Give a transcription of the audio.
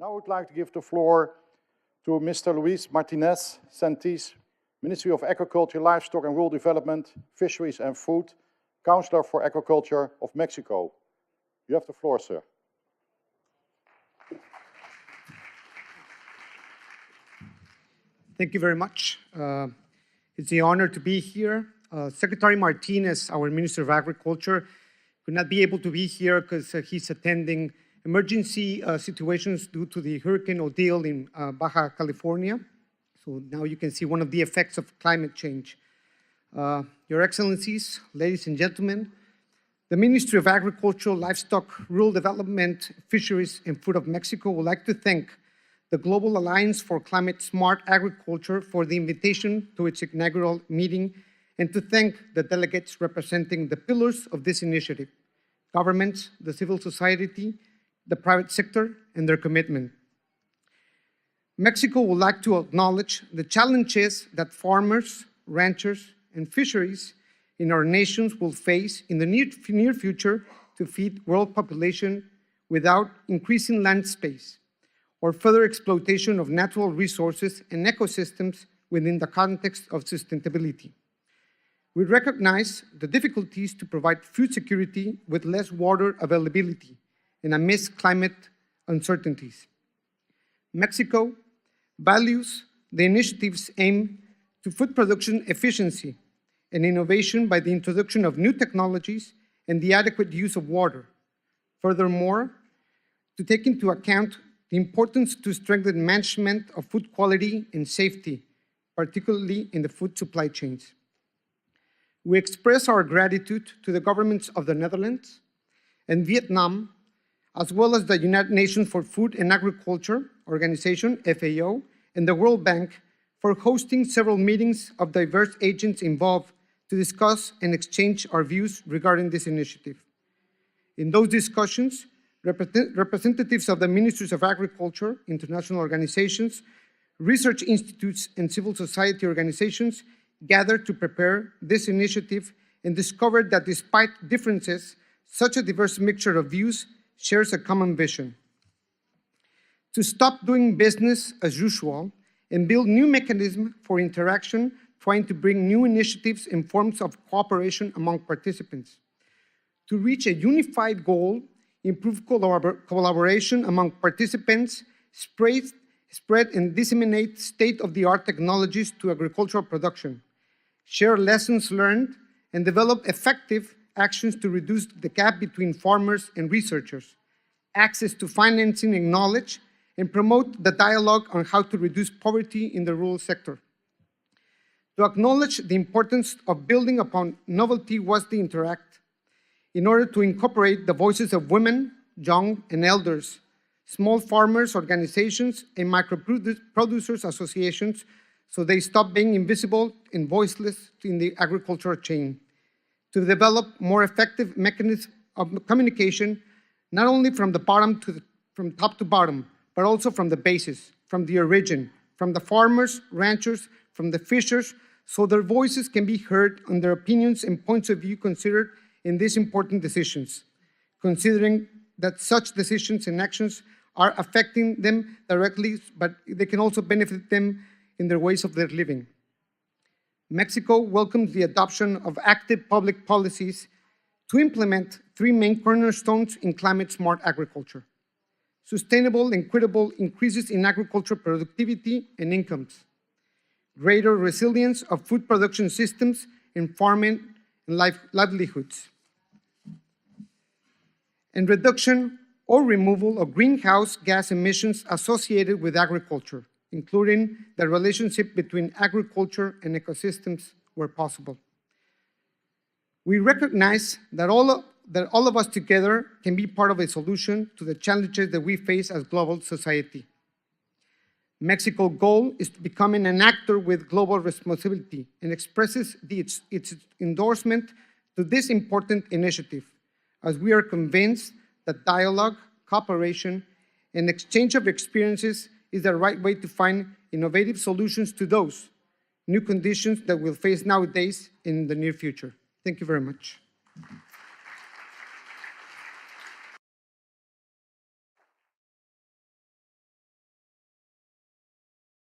Now I would like to give the floor to Mr. Luis Martinez, Senties, Ministry of Agriculture, Livestock and Rural Development, Fisheries and Food, Counselor for Agriculture of Mexico. You have the floor, sir. Thank you very much. It's an honor to be here. Secretary Martinez, our Minister of Agriculture, could not be able to be here because he's attending emergency situations due to the Hurricane Odile in Baja California. So now you can see one of the effects of climate change. Your Excellencies, ladies and gentlemen, the Ministry of Agriculture, Livestock, Rural Development, Fisheries and Food of Mexico would like to thank the Global Alliance for Climate Smart Agriculture for the invitation to its inaugural meeting, and to thank the delegates representing the pillars of this initiative: governments, the civil society, the private sector, and their commitment. Mexico would like to acknowledge the challenges that farmers, ranchers, and fisheries in our nations will face in the near future to feed world population without increasing land space or further exploitation of natural resources and ecosystems within the context of sustainability. We recognize the difficulties to provide food security with less water availability and amidst climate uncertainties. Mexico values the initiatives aimed to food production efficiency and innovation by the introduction of new technologies and the adequate use of water. Furthermore, to take into account the importance to strengthen management of food quality and safety, particularly in the food supply chains. We express our gratitude to the governments of the Netherlands and Vietnam, as well as the United Nations for Food and Agriculture Organization, FAO, and the World Bank for hosting several meetings of diverse agents involved to discuss and exchange our views regarding this initiative. In those discussions, representatives of the Ministries of Agriculture, international organizations, research institutes, and civil society organizations gathered to prepare this initiative and discovered that despite differences, such a diverse mixture of views shares a common vision: to stop doing business as usual and build new mechanisms for interaction, trying to bring new initiatives and forms of cooperation among participants; to reach a unified goal, improve collaboration among participants, spread and disseminate state-of-the-art technologies to agricultural production, share lessons learned, and develop effective actions to reduce the gap between farmers and researchers, access to financing and knowledge, and promote the dialogue on how to reduce poverty in the rural sector. To acknowledge the importance of building upon novelty was the interact, in order to incorporate the voices of women, young and elders, small farmers organizations, and micro-producers associations, so they stop being invisible and voiceless in the agricultural chain. To develop more effective mechanisms of communication, not only from top to bottom, but also from the basis, from the origin, from the farmers, ranchers, from the fishers, so their voices can be heard and their opinions and points of view considered in these important decisions, considering that such decisions and actions are affecting them directly, but they can also benefit them in their ways of their living. Mexico welcomes the adoption of active public policies to implement three main cornerstones in climate-smart agriculture: sustainable and equitable increases in agricultural productivity and incomes, greater resilience of food production systems in farming and livelihoods, and reduction or removal of greenhouse gas emissions associated with agriculture, including the relationship between agriculture and ecosystems where possible. We recognize that all of us together can be part of a solution to the challenges that we face as global society. Mexico's goal is to become an actor with global responsibility and expresses its endorsement to this important initiative, as we are convinced that dialogue, cooperation, and exchange of experiences is the right way to find innovative solutions to those new conditions that we'll face nowadays in the near future. Thank you very much.